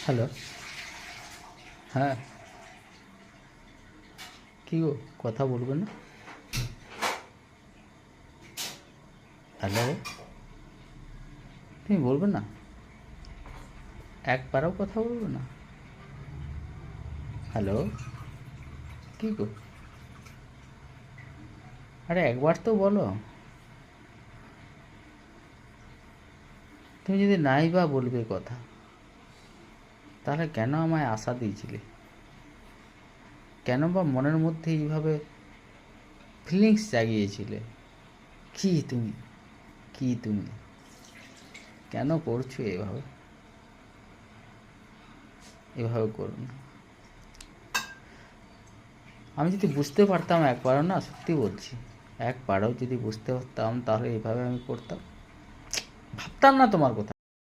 Hello. হ্যাঁ, কী গো, কথা বলবে না? হ্যালো, তুমি বলবে না? একবারও কথা বলবে না? হ্যালো, কী গো, আরে একবার তো বলো। তুমি যদি নাই বা বলবে কথা, তাহলে কেন আমায় আশা দিয়েছিলে? কেন বা মনের মধ্যে এইভাবে ফিলিংস জাগিয়েছিলে? কি তুমি, কি তুমি কেন করছো এভাবে? এভাবে করো না। আমি যদি বুঝতে পারতাম একবারও, না সত্যি বলছি, একবারও যদি বুঝতে পারতাম, তাহলে এভাবে আমি করতাম? ভাবতাম না তোমার কথা।